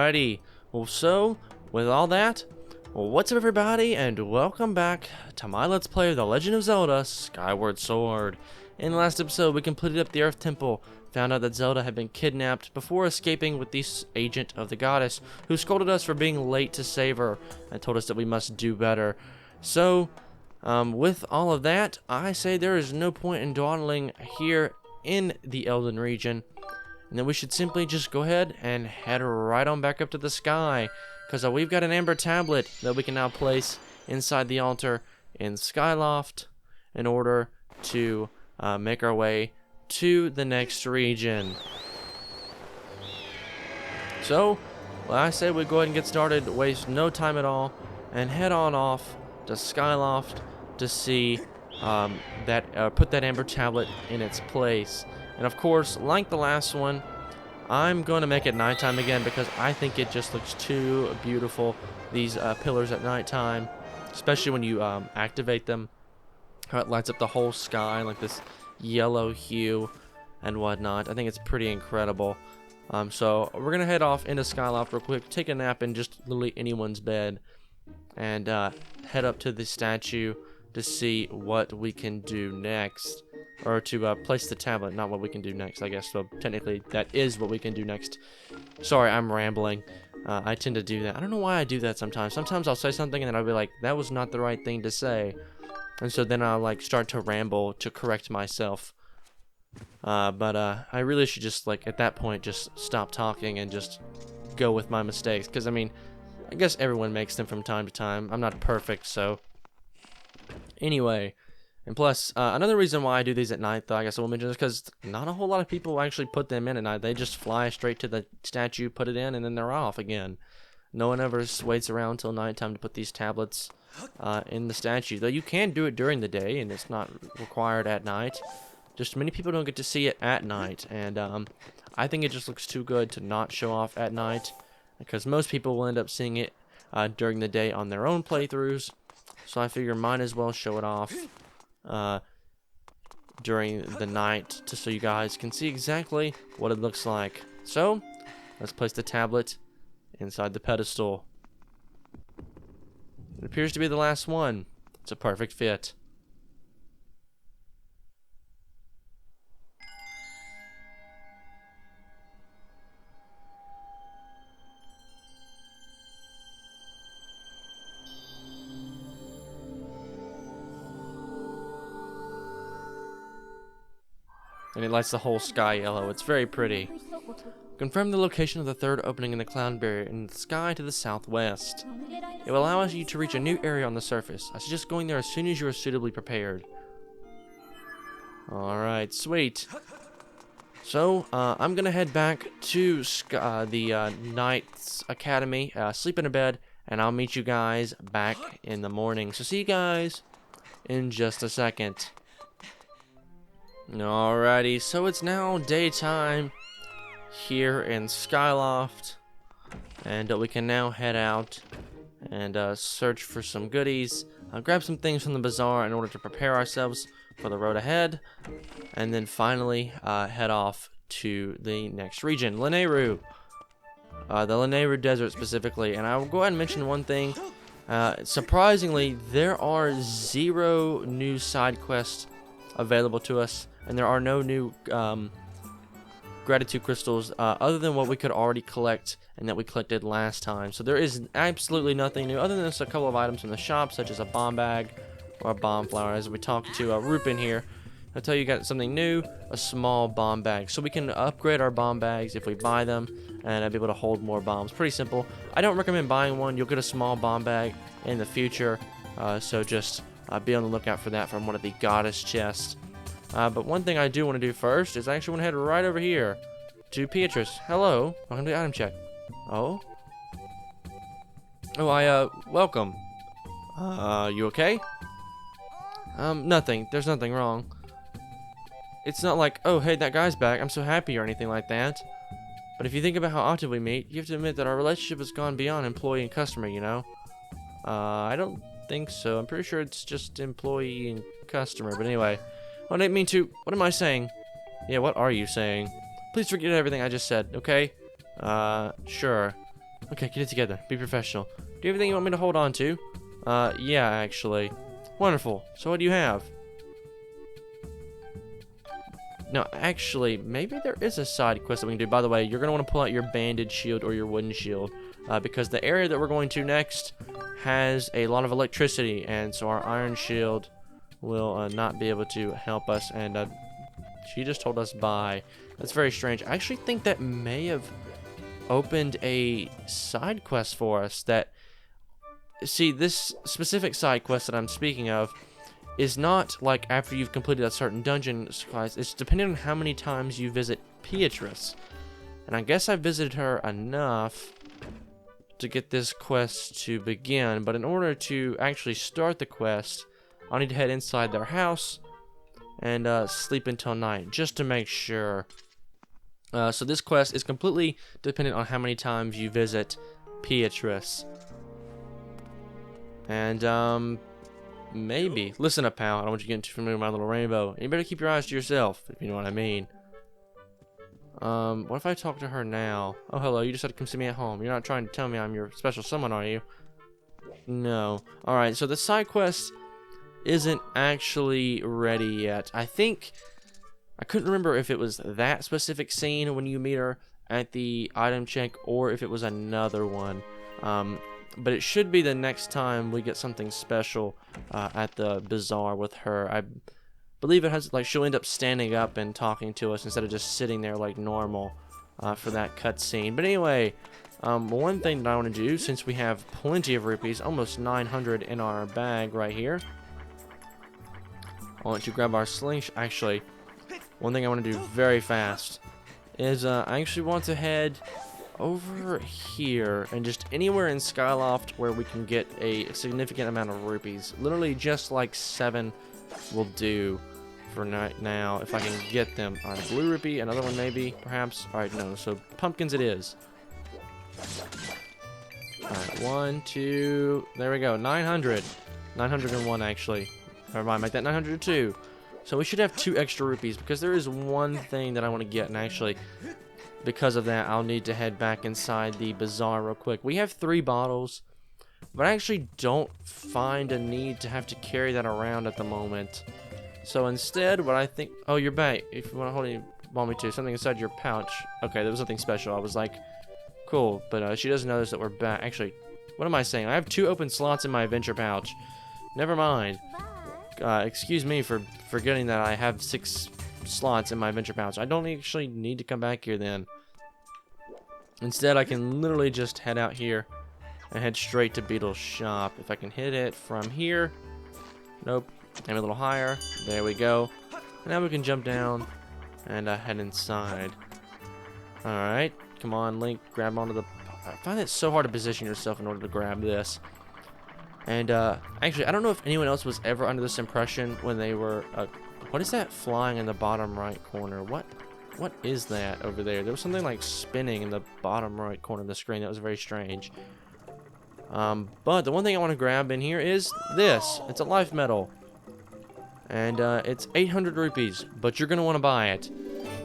Alrighty. Well, so, with all that, well, what's up everybody, and welcome back to my Let's Play of The Legend of Zelda Skyward Sword. In the last episode, we completed up the Earth Temple, found out that Zelda had been kidnapped before escaping with the agent of the goddess, who scolded us for being late to save her, and told us that we must do better. So, with all of that, I say there is no point in dawdling here in the Elden region, and then we should simply just go ahead and head right on back up to the sky, because we've got an amber tablet that we can now place inside the altar in Skyloft in order to make our way to the next region. So, well, I say we go ahead and get started, waste no time at all, and head on off to Skyloft to see put that amber tablet in its place. And of course, like the last one, I'm going to make it nighttime again because I think it just looks too beautiful, these pillars at nighttime, especially when you activate them, how it lights up the whole sky like this yellow hue and whatnot. I think it's pretty incredible. So we're going to head off into Skyloft real quick, take a nap in just literally anyone's bed, and head up to the statue to see what we can do next. Or to place the tablet, not what we can do next, I guess. So technically, that is what we can do next. Sorry, I'm rambling. I tend to do that. I don't know why I do that sometimes. Sometimes I'll say something and then I'll be like, that was not the right thing to say. And so then I'll like start to ramble to correct myself. But I really should just like at that point just stop talking and just go with my mistakes. Because I mean, I guess everyone makes them from time to time. I'm not perfect, so anyway. And plus, another reason why I do these at night, though, I guess I will mention, is because not a whole lot of people actually put them in at night. They just fly straight to the statue, put it in, and then they're off again. No one ever waits around till nighttime to put these tablets in the statue. Though you can do it during the day, and it's not required at night. Just many people don't get to see it at night. And I think it just looks too good to not show off at night, because most people will end up seeing it during the day on their own playthroughs. So I figure might as well show it off during the night, just so you guys can see exactly what it looks like. So let's place the tablet inside the pedestal. It appears to be the last one. It's a perfect fit. And it lights the whole sky yellow. It's very pretty. Confirm the location of the third opening in the cloud barrier in the sky to the southwest. It will allow you to reach a new area on the surface. I suggest going there as soon as you are suitably prepared. Alright, sweet. So, I'm going to head back to the Knight's Academy, sleep in a bed, and I'll meet you guys back in the morning. So see you guys in just a second. Alrighty, so it's now daytime here in Skyloft, and we can now head out and search for some goodies, grab some things from the bazaar in order to prepare ourselves for the road ahead, and then finally head off to the next region, Lanayru, the Lanayru Desert specifically. And I will go ahead and mention one thing. Surprisingly, there are 0 new side quests available to us, and there are no new gratitude crystals other than what we could already collect and that we collected last time. So there is absolutely nothing new other than just a couple of items from the shop, such as a bomb bag or a bomb flower. As we talk to Rupin here, I'll tell you got something new, a small bomb bag. So we can upgrade our bomb bags if we buy them, and I'll be able to hold more bombs. Pretty simple. I don't recommend buying one. You'll get a small bomb bag in the future, so just be on the lookout for that from one of the goddess chests. But one thing I do want to do first is I actually want to head right over here to Beatrice. Hello, welcome to the item check. Oh? Oh, welcome. You okay? Nothing. There's nothing wrong. It's not like, oh, hey, that guy's back, I'm so happy, or anything like that. But if you think about how often we meet, you have to admit that our relationship has gone beyond employee and customer, you know? I don't think so. I'm pretty sure it's just employee and customer, but anyway. I didn't mean to. What am I saying? Yeah, what are you saying? Please forget everything I just said, okay? Sure. Okay, get it together. Be professional. Do you have anything you want me to hold on to? Yeah, actually. Wonderful. So what do you have? No, actually, maybe there is a side quest that we can do. By the way, you're going to want to pull out your banded shield or your wooden shield, because the area that we're going to next has a lot of electricity, and so our iron shield will not be able to help us. And she just told us bye. That's very strange. I actually think that may have opened a side quest for us. That, see, this specific side quest that I'm speaking of is not like after you've completed a certain dungeon quest. It's depending on how many times you visit Beatrice. And I guess I visited her enough to get this quest to begin, but in order to actually start the quest, I'll need to head inside their house and sleep until night, just to make sure. So this quest is completely dependent on how many times you visit Beatrice. And, maybe. Listen up, pal. I don't want you getting too familiar with my little rainbow. You better keep your eyes to yourself, if you know what I mean. What if I talk to her now? Oh, hello, you decided to come see me at home. You're not trying to tell me I'm your special someone, are you? No. Alright, so the side quest isn't actually ready yet. I think, I couldn't remember if it was that specific scene when you meet her at the item check, or if it was another one. But it should be the next time we get something special at the bazaar with her. I believe it has, like, she'll end up standing up and talking to us instead of just sitting there like normal for that cutscene. But anyway, one thing that I want to do, since we have plenty of rupees, almost 900 in our bag right here, I want to grab our slingshot. Actually, one thing I want to do very fast is I actually want to head over here and just anywhere in Skyloft where we can get a significant amount of rupees. Literally just like 7 will do for now if I can get them. Alright, blue rupee, another one maybe, perhaps. Alright, no, so pumpkins it is. Alright, 1, 2, there we go, 900. 901 actually. Never mind, make that 902. So we should have 2 extra rupees, because there is one thing that I want to get, and actually, because of that, I'll need to head back inside the bazaar real quick. We have 3 bottles, but I actually don't find a need to have to carry that around at the moment. So instead, what I think... Oh, you're back. If you want to hold it, want me to. Something inside your pouch. Okay, there was something special. I was like, cool. But she doesn't notice that we're back. Actually, what am I saying? I have 2 open slots in my adventure pouch. Never mind. Excuse me for forgetting that I have 6 slots in my adventure pouch. I don't actually need to come back here then. Instead, I can literally just head out here and head straight to Beetle's shop. If I can hit it from here. Nope. Aim a little higher. There we go. And now we can jump down and head inside. Alright. Come on, Link. Grab onto the... I find it so hard to position yourself in order to grab this. And, actually, I don't know if anyone else was ever under this impression when they were... what is that flying in the bottom right corner? What is that over there? There was something like spinning in the bottom right corner of the screen. That was very strange. But the one thing I want to grab in here is this. It's a life medal. And it's 800 rupees, but you're going to want to buy it.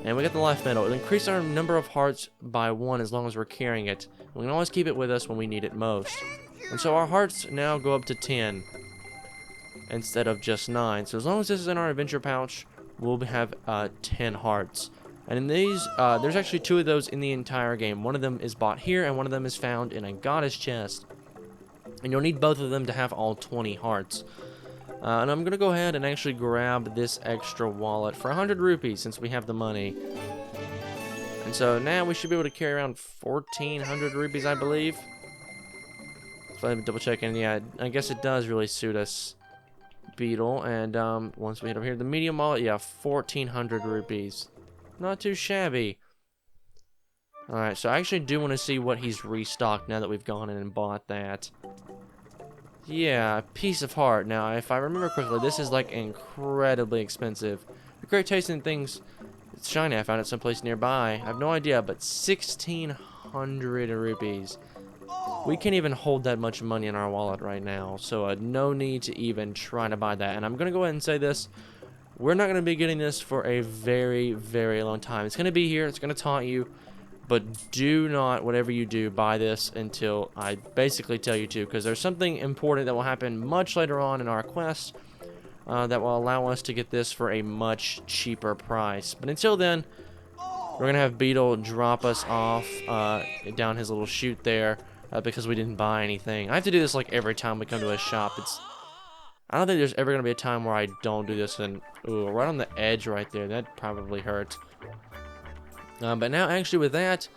And we got the life medal. It'll increase our number of hearts by 1 as long as we're carrying it. We can always keep it with us when we need it most. And so our hearts now go up to 10 instead of just 9. So as long as this is in our adventure pouch, we'll have 10 hearts. And in these, there's actually 2 of those in the entire game. One of them is bought here, and one of them is found in a goddess chest. And you'll need both of them to have all 20 hearts. And I'm going to go ahead and actually grab this extra wallet for 100 rupees since we have the money. And so now we should be able to carry around 1,400 rupees, I believe. So let me double check, and yeah, I guess it does really suit us, Beetle. And once we hit over here, the medium wallet, yeah, 1,400 rupees. Not too shabby. Alright, so I actually do want to see what he's restocked now that we've gone in and bought that. Yeah, piece of heart. Now, if I remember correctly, this is like incredibly expensive. A great taste in things. It's shiny. I found it someplace nearby. I have no idea, but 1,600 rupees. We can't even hold that much money in our wallet right now, so no need to even try to buy that. And I'm going to go ahead and say this. We're not going to be getting this for a very, very long time. It's going to be here. It's going to taunt you. But do not, whatever you do, buy this until I basically tell you to, because there's something important that will happen much later on in our quest that will allow us to get this for a much cheaper price. But until then, we're going to have Beetle drop us off down his little chute there because we didn't buy anything. I have to do this like every time we come to a shop. I don't think there's ever going to be a time where I don't do this. And ooh, right on the edge right there, that probably hurt. But now actually with that,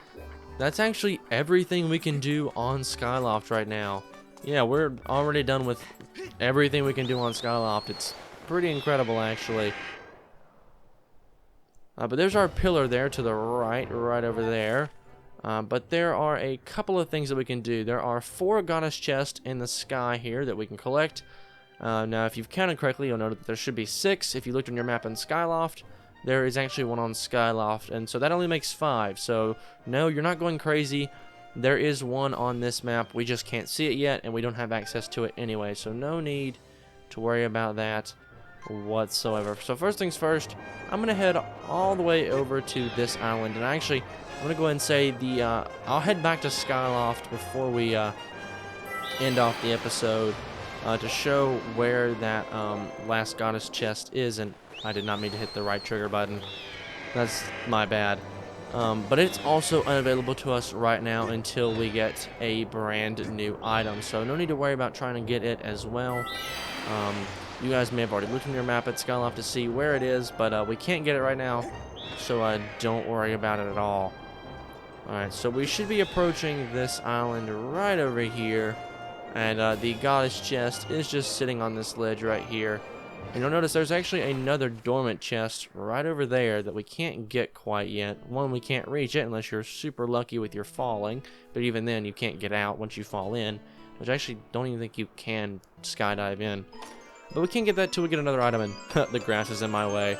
that's actually everything we can do on Skyloft right now. Yeah, we're already done with everything we can do on Skyloft. It's pretty incredible actually. But there's our pillar there to the right over there. But there are a couple of things that we can do. There are 4 goddess chests in the sky here that we can collect. Now, if you've counted correctly, you'll note that there should be 6. If you looked on your map in Skyloft, there is actually one on Skyloft, and so that only makes 5. So, no, you're not going crazy. There is one on this map. We just can't see it yet, and we don't have access to it anyway. So, no need to worry about that whatsoever. So, first things first, I'm going to head all the way over to this island, and actually, I'm going to go ahead and say I'll head back to Skyloft before we end off the episode to show where that last goddess chest is, and I did not mean to hit the right trigger button. That's my bad. But it's also unavailable to us right now until we get a brand new item. So no need to worry about trying to get it as well. You guys may have already looked on your map at Skyloft to see where it is, but we can't get it right now. So don't worry about it at all. Alright, so we should be approaching this island right over here. And the goddess chest is just sitting on this ledge right here. And you'll notice there's actually another dormant chest right over there that we can't get quite yet. One, we can't reach it unless you're super lucky with your falling. But even then, you can't get out once you fall in. Which I actually don't even think you can skydive in. But we can't get that till we get another item, and the grass is in my way.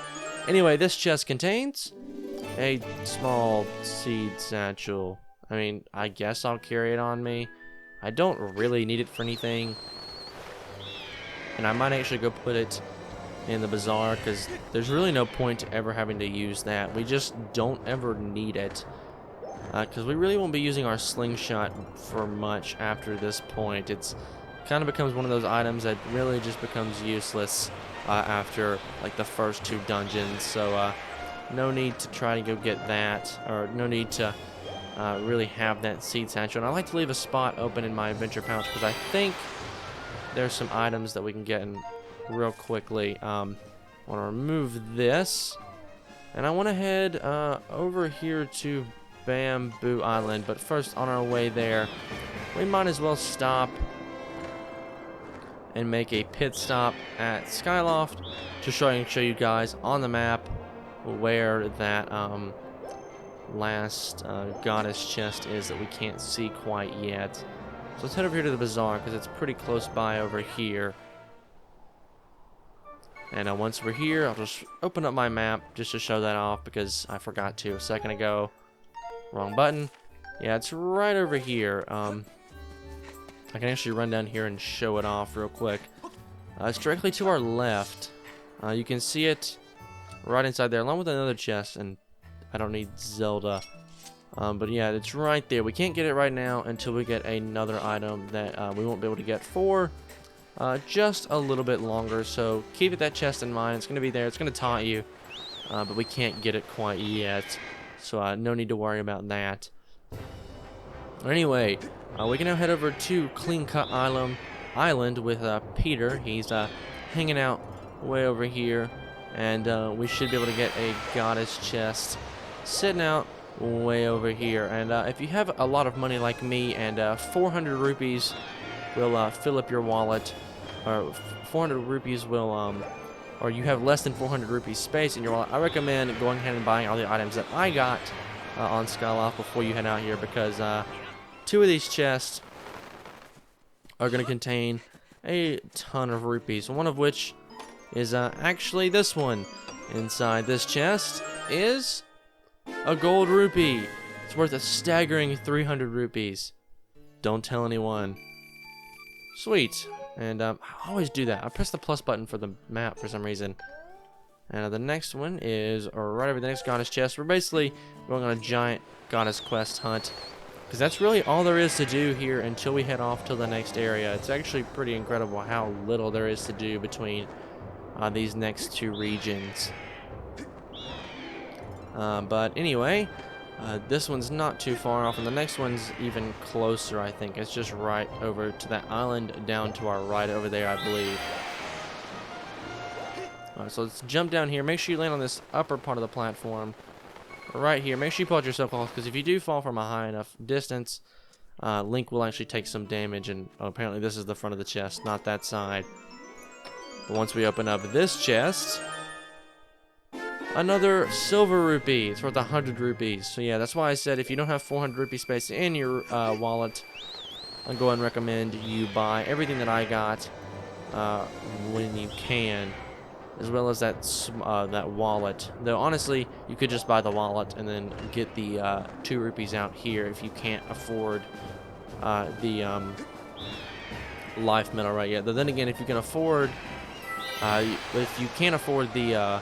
Anyway, this chest contains a small seed satchel. I mean, I guess I'll carry it on me. I don't really need it for anything. And I might actually go put it in the bazaar, because there's really no point to ever having to use that. We just don't ever need it. Because we really won't be using our slingshot for much after this point. It's kind of becomes one of those items that really just becomes useless after like the first 2 dungeons. So no need to try to go get that, or no need to really have that seed satchel. And I like to leave a spot open in my adventure pouch because I think there's some items that we can get in real quickly. I want to remove this, and I want to head over here to Bamboo Island. But first, on our way there, we might as well stop and make a pit stop at Skyloft to show you guys on the map where that last goddess chest is that we can't see quite yet. So let's head over here to the bazaar because it's pretty close by over here. And once we're here, I'll just open up my map just to show that off because I forgot to a second ago. Wrong button. Yeah, it's right over here. I can actually run down here and show it off real quick. It's directly to our left. You can see it right inside there, along with another chest, and I don't need Zelda. But yeah, it's right there. We can't get it right now until we get another item that we won't be able to get for just a little bit longer. So keep that chest in mind. It's going to be there. It's going to taunt you. But we can't get it quite yet. So no need to worry about that. Anyway, we can now head over to Clean Cut Island with Peter. He's hanging out way over here. And we should be able to get a goddess chest sitting out way over here. And if you have a lot of money like me, and 400 rupees will fill up your wallet, or 400 rupees will, or you have less than 400 rupees space in your wallet, I recommend going ahead and buying all the items that I got on Skyloft before you head out here, because 2 of these chests are going to contain a ton of rupees, one of which is actually this one. Inside this chest is a gold rupee. It's worth a staggering 300 rupees. Don't tell anyone. Sweet. And I always do that. I press the plus button for the map for some reason. And the next one is right over the next goddess chest. We're basically going on a giant goddess quest hunt, because that's really all there is to do here until we head off to the next area. It's actually pretty incredible how little there is to do between these next two regions. But anyway, this one's not too far off, and the next one's even closer, I think. It's just right over to that island down to our right over there, I believe. Alright, so let's jump down here. Make sure you land on this upper part of the platform. Right here. Make sure you pull out your yourself off, because if you do fall from a high enough distance, Link will actually take some damage. And apparently this is the front of the chest, not that side. But once we open up this chest, another silver rupee. It's worth 100 rupees. So yeah, that's why I said if you don't have 400 rupee space in your wallet, I'll go ahead and recommend you buy everything that I got when you can, as well as that wallet. Though honestly, you could just buy the wallet and then get the 2 rupees out here if you can't afford the life medal right yet. But then again, if you can afford, if you can't afford the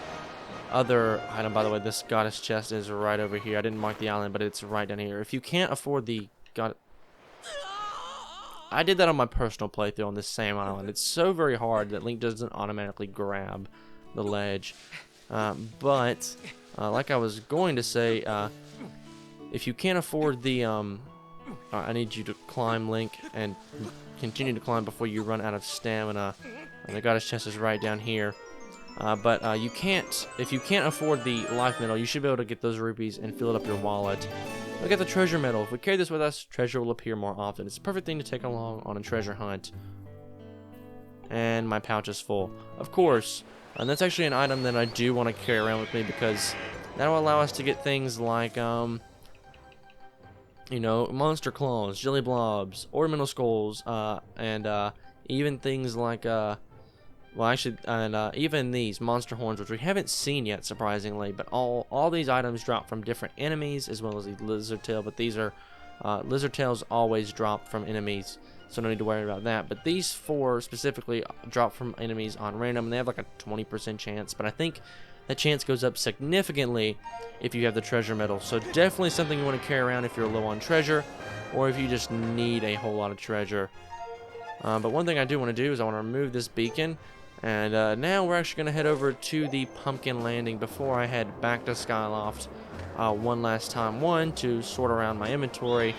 other item, by the way, this goddess chest is right over here. I didn't mark the island, but it's right down here. If you can't afford the I did that on my personal playthrough on this same island. It's so very hard that Link doesn't automatically grab the ledge. But like I was going to say, if you can't afford the I need you to climb, Link, and continue to climb before you run out of stamina. And the goddess chest is right down here. But if you can't afford the life medal, you should be able to get those rupees and fill up your wallet. Look at the treasure medal. If we carry this with us, treasure will appear more often. It's a perfect thing to take along on a treasure hunt. And my pouch is full. Of course, and that's actually an item that I do want to carry around with me, because that will allow us to get things like, you know, monster claws, jelly blobs, ornamental skulls, and even things like, well, actually, and even these monster horns, which we haven't seen yet, surprisingly. But all these items drop from different enemies, as well as the lizard tail. But these are lizard tails always drop from enemies, so no need to worry about that. But these 4 specifically drop from enemies on random, and they have like a 20% chance. But I think that chance goes up significantly if you have the treasure medal. So definitely something you want to carry around if you're low on treasure, or if you just need a whole lot of treasure. But one thing I do want to do is I want to remove this beacon. And now we're actually going to head over to the pumpkin landing before I head back to Skyloft one last time. One, to sort around my inventory,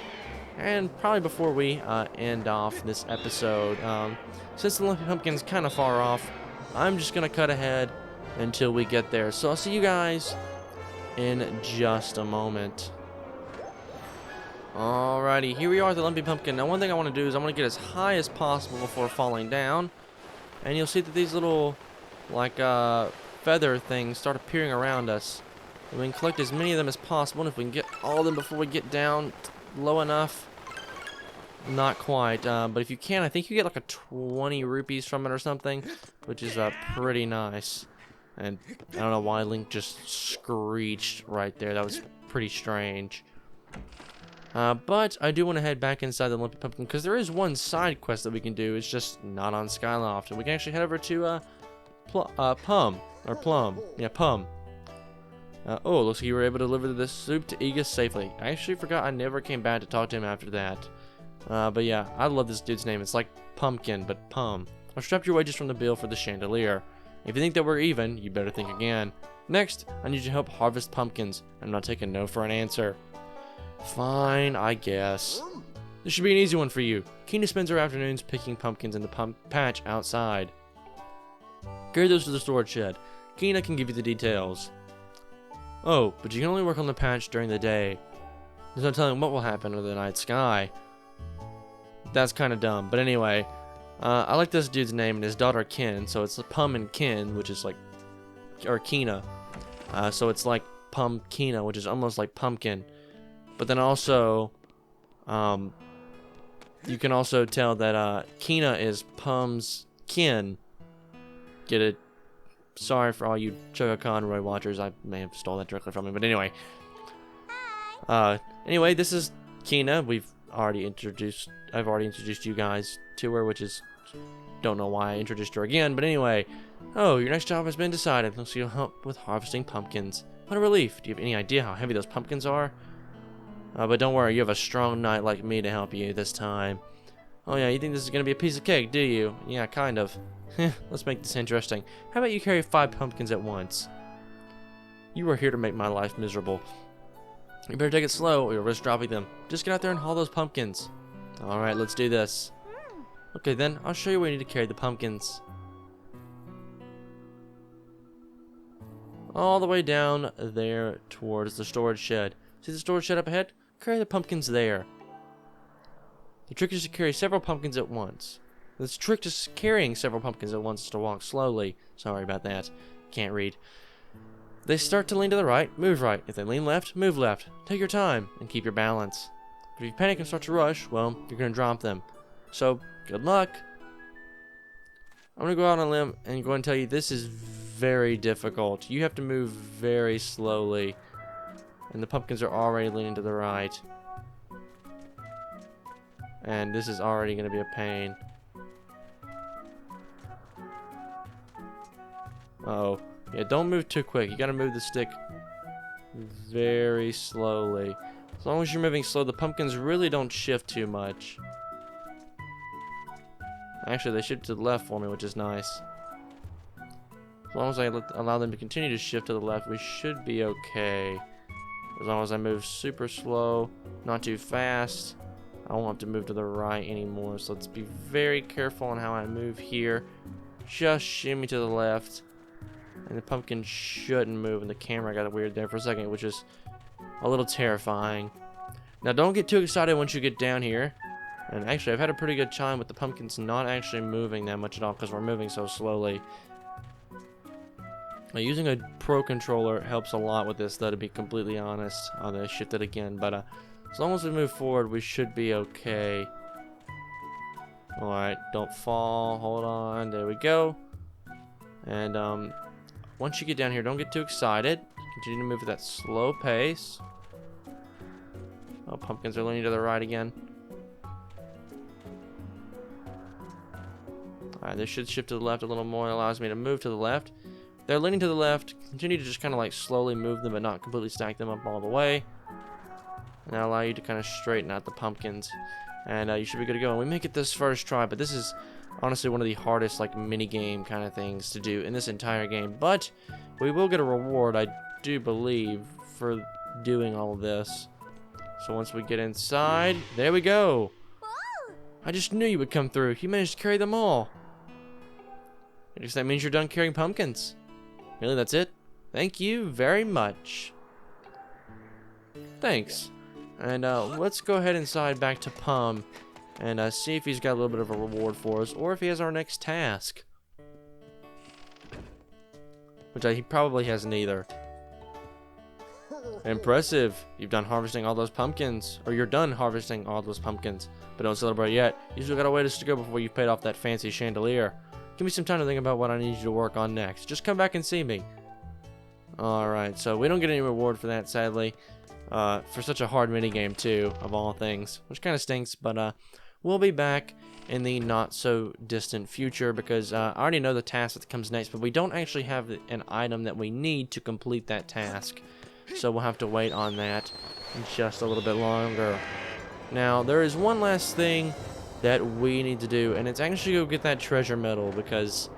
and probably before we end off this episode. Since the Lumpy Pumpkin's kind of far off, I'm just going to cut ahead until we get there. So I'll see you guys in just a moment. Alrighty, here we are at the Lumpy Pumpkin. Now one thing I want to do is I want to get as high as possible before falling down. And you'll see that these little, like, feather things start appearing around us. And we can collect as many of them as possible, and if we can get all of them before we get down low enough. Not quite, but if you can, I think you get like a 20 rupees from it or something, which is pretty nice. And I don't know why Link just screeched right there. That was pretty strange. But I do want to head back inside the Lumpy Pumpkin, because there is one side quest that we can do. It's just not on Skyloft. And we can actually head over to Plum. Yeah, Plum. Oh, looks like you were able to deliver the soup to Aegis safely. I actually forgot I never came back to talk to him after that. But yeah, I love this dude's name. It's like Pumpkin, but Pum. I'll strap your wages from the bill for the chandelier. If you think that we're even, you better think again. Next, I need you to help harvest pumpkins. I'm not taking no for an answer. Fine, I guess. This should be an easy one for you. Kina spends her afternoons picking pumpkins in the patch outside. Carry those to the storage shed. Kina can give you the details. Oh, but you can only work on the patch during the day. There's no telling what will happen under the night sky. That's kind of dumb, but anyway. I like this dude's name and his daughter Kin, so it's Pum and Kin, which is like, or Kina. So it's like Pum Kina, which is almost like pumpkin. But then also, you can also tell that Kina is Pum's kin. Get it? Sorry for all you Choco Conroy watchers. I may have stole that directly from him. But anyway. Anyway, this is Kina. I've already introduced you guys to her, which is, don't know why I introduced her again. But anyway, Oh, your next job has been decided. Looks like you'll help with harvesting pumpkins. What a relief. Do you have any idea how heavy those pumpkins are? But don't worry, you have a strong knight like me to help you this time. Oh yeah, you think this is gonna be a piece of cake, do you? Yeah, kind of. Let's make this interesting. How about you carry 5 pumpkins at once? You are here to make my life miserable. You better take it slow or you'll risk dropping them. Just get out there and haul those pumpkins. Alright, let's do this. Okay then, I'll show you where you need to carry the pumpkins. All the way down there towards the storage shed. See the storage shed up ahead? Carry the pumpkins there. The trick is to carry several pumpkins at once. The trick to carrying several pumpkins at once is to walk slowly. Sorry about that. Can't read. They start to lean to the right, move right. If they lean left, move left. Take your time and keep your balance. But if you panic and start to rush, well, you're going to drop them. So, good luck. I'm going to go out on a limb and go and tell you this is very difficult. You have to move very slowly. And the pumpkins are already leaning to the right. And this is already going to be a pain. Uh-oh. Yeah, don't move too quick. You got to move the stick very slowly. As long as you're moving slow, the pumpkins really don't shift too much. Actually, they shift to the left for me, which is nice. As long as I allow them to continue to shift to the left, we should be okay. As long as I move super slow, not too fast, I won't have to move to the right anymore. So let's be very careful on how I move here. Just shimmy to the left. And the pumpkin shouldn't move, and the camera got weird there for a second, which is a little terrifying. Now don't get too excited once you get down here. And actually, I've had a pretty good time with the pumpkins not actually moving that much at all because we're moving so slowly. Now, using a Pro controller helps a lot with this, though, to be completely honest. I'm going to shift it again, but as long as we move forward, we should be okay. Alright, don't fall. Hold on. There we go. And once you get down here, don't get too excited. Continue to move at that slow pace. Oh, pumpkins are leaning to the right again. Alright, this should shift to the left a little more. It allows me to move to the left. They're leaning to the left. Continue to just kind of like slowly move them, but not completely stack them up all the way. And that'll allow you to kind of straighten out the pumpkins. And you should be good to go. And we make it this first try, but this is honestly one of the hardest like mini game kind of things to do in this entire game. But we will get a reward, I do believe, for doing all of this. So once we get inside, there we go. I just knew you would come through. You managed to carry them all. I guess that means you're done carrying pumpkins. Really, that's it? Thank you very much. Thanks. And let's go ahead inside back to Pum and see if he's got a little bit of a reward for us, or if he has our next task. Which he probably has neither. Impressive. You've done harvesting all those pumpkins. Or you're done harvesting all those pumpkins. But don't celebrate yet. You still got a ways to go before you've paid off that fancy chandelier. Give me some time to think about what I need you to work on next. Just come back and see me. Alright, so we don't get any reward for that, sadly. For such a hard minigame, too, of all things. Which kind of stinks, but we'll be back in the not-so-distant future, because I already know the task that comes next, but we don't actually have an item that we need to complete that task. So we'll have to wait on that just a little bit longer. Now, there is one last thing that we need to do, and it's actually go get that treasure medal, because,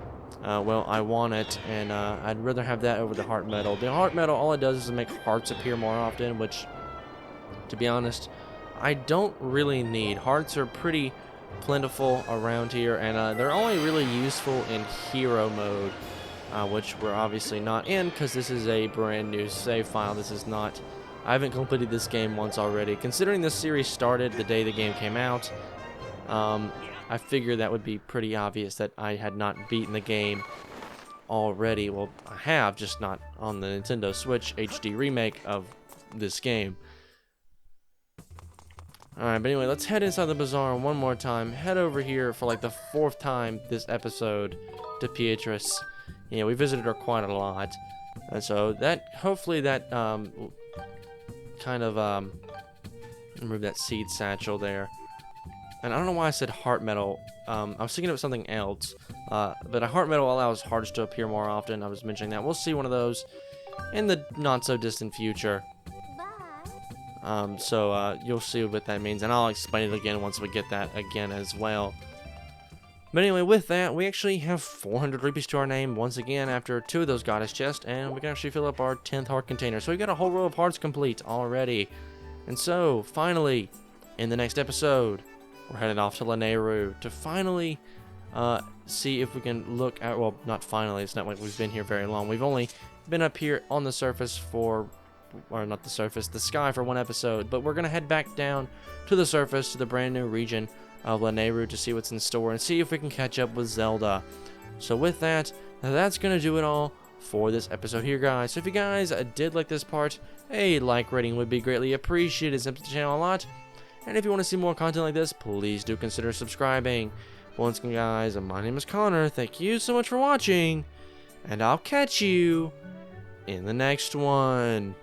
well, I want it, and I'd rather have that over the heart medal. The heart medal, all it does is make hearts appear more often, which, to be honest, I don't really need. Hearts are pretty plentiful around here, and they're only really useful in hero mode, which we're obviously not in, because this is a brand new save file. This is not... I haven't completed this game once already. Considering this series started the day the game came out, I figured that would be pretty obvious that I had not beaten the game already. Well, I have, just not on the Nintendo Switch HD remake of this game. Alright, but anyway, let's head inside the bazaar one more time. Head over here for like the 4th time this episode to Beatrice. Yeah, we visited her quite a lot. And so that, hopefully that, kind of, remove that seed satchel there. And I don't know why I said heart metal. I was thinking of something else. But a heart metal allows hearts to appear more often. I was mentioning that. We'll see one of those in the not-so-distant future. You'll see what that means. And I'll explain it again once we get that again as well. But anyway, with that, we actually have 400 rupees to our name once again after 2 of those goddess chests, and we can actually fill up our 10th heart container. So we got a whole row of hearts complete already. And so, finally, in the next episode, we're headed off to Lanayru to finally see if we can look at, well, not finally, it's not like we've been here very long. We've only been up here on the surface for, or not the surface, the sky for 1 episode, but we're going to head back down to the surface, to the brand new region of Lanayru to see what's in store and see if we can catch up with Zelda. So with that, that's going to do it all for this episode here, guys. So if you guys did like this part, a like rating would be greatly appreciated. It helps the channel a lot. And if you want to see more content like this, please do consider subscribing. Once again, guys, my name is Connor. Thank you so much for watching, and I'll catch you in the next one.